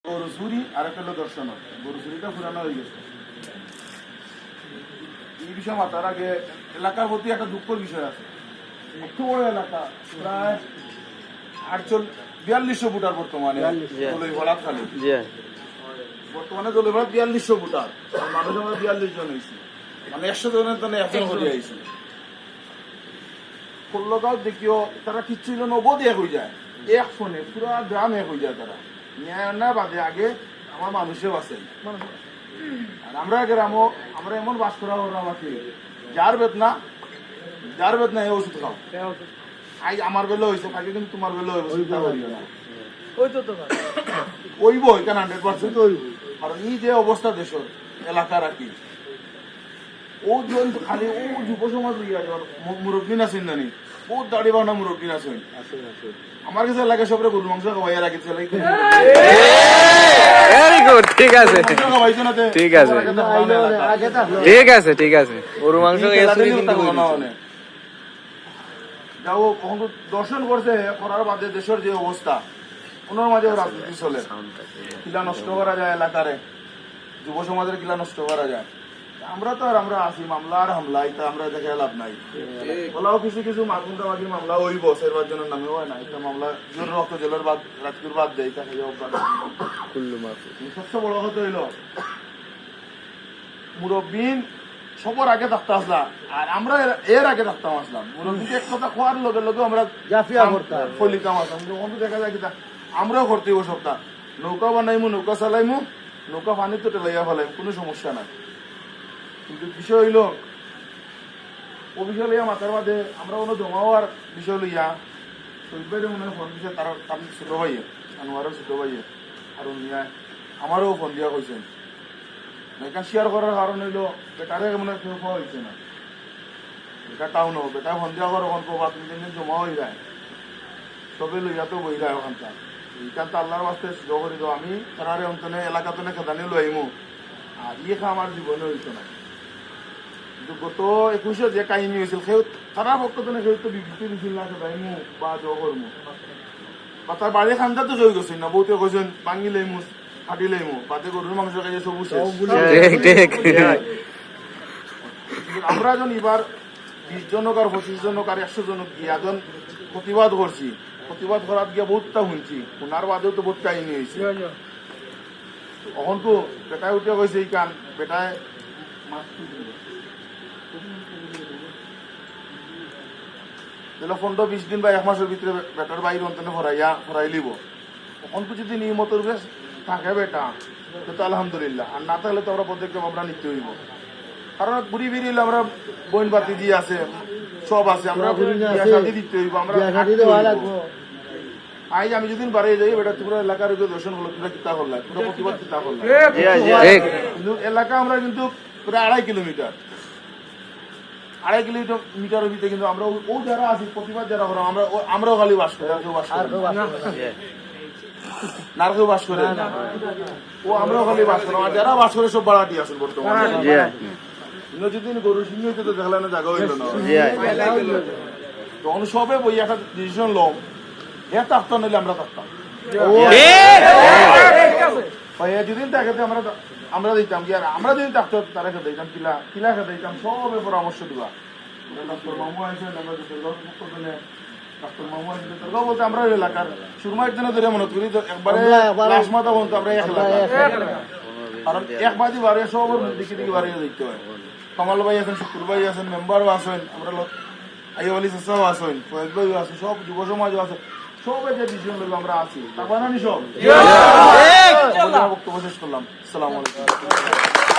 গরু চুরি আর একটা হলো দর্শন। গরু চুরিটা পুরানো হয়ে গেছে। এই বিষয় মাথার আগে এলাকার প্রতি একটা দুঃখের বিষয় আছে। এত বড় এলাকা, প্রায় 4200 ফুটার বর্তমানে জলইভরা খালি। বর্তমানে জলইভরা 4200 ফুটার, মানুষ আমরা 42 জন হয়েছি, মানে 100 জনের জন্য একজন করে আইছি। ষোলগাঁও দেখিও তারা কিচ্ছু হইল 90 এক হয়ে যায়, এক ফোনে পুরা গ্রাম এক হয়ে যায়। তারা না বাদে আগে আমার মানুষেও আছে। আর আমরা গ্রামও আমরা এমন বাস করা আমাকে যার বেদনা এই ওষুধ খাও। আজ আমার বেলা হয়েছে, কালকে কিন্তু তোমার বেলা হইব, ওইব এখানে 100% ওইব। কারণ এই যে অবস্থা দেশের এলাকার আর কি, ও খালি ও যুব সমাজ মুরব্বী আছেন জানি, বহুত দাড়ি বানা মুরব্বী আছেন। আমার কাছে লাগে সবরে গরু মাংস খাওয়াইয়া রাখি চলে। ঠিক আছে ঠিক আছে ঠিক আছে ঠিক আছে গরু মাংস যাও দর্শন করছে করার বাদে দেশের যে অবস্থা, ওনার মাঝে রাজনীতি চলে, কিলা নষ্ট করা যায় এলাকারে, যুব সমাজের কিলা নষ্ট করা যায়। আমরা তো আর আমরা আছি মামলা আর হামলা, এটা আমরা দেখে লাভ নাই। বলাও কিছু কিছু মাগুন্দাবাদী মামলা হইব, 4-5 জনের নামে হয় না। এটা মামলা জোর রক্ত জেলের বাদ রাজকুর বাদ দেয়, তাকে সবচেয়ে বড় কথা হইল মুরব্বীন সবার আগে থাকতে আসলাম, আর আমরা এর আগে থাকতাম আসলাম। মুরব্বীকে এক কথা খোয়ার লগে লগে আমরা ফলিতাম আসলাম। কিন্তু দেখা যায় কিনা আমরাও করতে হইব সপ্তাহ, নৌকা বানাইমু, নৌকা চালাইমু, নৌকা পানিতে টেলাইয়া ফেলাইমু, কোনো সমস্যা নাই। কিন্তু বিষয় হইল ও বিষয় লইয়া মাথার বাদে আমরা কোনো জমা হওয়ার বিষয় লইয়া শহীদ মনে হয় ফোন দিছে, তার ছোট ভাইয়ে, আনোয়ারের ছোট ভাইয়ে, আর আমারও ফোন দিয়া কইছেন। এখানে শেয়ার করার কারণ হইল বেটারে মনে কেউ খাওয়া হয়েছে না, বেটা টাউনও বেটা ফোন দিয়া করার ওখান প্রভাব 3 দিন জমা হয়ে যায়, সবে লইয়া তো বই যায় ওখানটা। এইখান তো আল্লাহর বাস্তে সুযোগ করে দাও, আমি তারারে অন্তনে এলাকাতনে খেদানি লইমু, আর ইয়ে খা আমার জীবনে হইতো না। গত 21 যে কাহিনী হয়েছিল সেও তারা পক্ষে সেও তো বিবৃতি দিছিল না খেদাইমু বা জ করমু, বা তার বাড়ি খান্দা তো জয় গেছেন না, বহুতে কৈছেন ভাঙি লইমু ফাটি লইমু, বাদে গরুর মাংস খাইছে সবু শেষ। আমরা যখন এবার 20 জনক আর 25 জনক আর 100 জনক গিয়া যখন প্রতিবাদ করছি, প্রতিবাদ করার গিয়া বহুতটা শুনছি, শোনার বাদেও তো বহুত কাহিনী হয়েছে। এখন তো বেটায় উঠে কইছে এই কান বেটায় মাছ 15-20 দিন বা 1 মাসের ভিতরে বেটার বাইর অন্তনে ফরাই লিব। এখন তো যদি নিয়মত বেশ থাকে বেটা তো আলহামদুলিল্লাহ, আর না থাকলে তো আমরা পদক্ষেপ আমরা নিতে হইব। কারণ ঘুরি বেরিয়ে আমরা বইন বাতি দিয়ে আছে, সব আছে, আমরা দিতে হইব। আমরা আজ আমি যদি বাড়িয়ে যাই বেটা পুরো এলাকার দর্শন হলো, তোরা কিতা করলাম, পুরো প্রতিবাদ কিতা করলাম। কিন্তু এলাকা আমরা কিন্তু প্রায় 2.5 কিলোমিটার, 2.5 কিলোমিটারের ভিতরে কিন্তু আমরা ও যারা আছি প্রতিবাদ যারা করা আমরাও খালি বাস করি, আর কেউ বাস করে না, কেউ বাস করে ও আমরাও খালি বাস করি। আর যারা বাস করে সব বাড়াটি আসেন বর্তমানে। যদি গরু সিংহ হইতে তো দেখলেন জায়গা হইল না, তখন সবে বই একটা ডিসিশন লম, হ্যাঁ থাকতাম নইলে আমরা থাকতাম। যেদিন থাকে আমরা দিতাম কি, আর আমরা যদি থাকতো তারা খেতে দিতাম, কিলা খেতে দিতাম, সবে পরামর্শ দিবা। ডাক্তার মামু আছেন, আমরা ডাক্তার মামু আছেন, তারাও বলতে আমরা এলাকার সুরমার জন্য ধরে মনে করি একবারে লাশ মাথা বলতো আমরা এক এলাকা, কারণ এক বাদি বাড়িয়ে সবার দিকে দিকে বাড়িয়ে দিতে হয়। কামাল ভাই আছেন, শুকুর ভাই আছেন, মেম্বারও আছেন, আমরা আইব আলী চাচাও আছেন, ফয়েজ ভাইও আছে, সব যুব সমাজও আছে, সবে যে ডিসিশন লইব আমরা আছি, তারপর না সব বক্তব্য শেষ করলাম। আসসালামু আলাইকুম।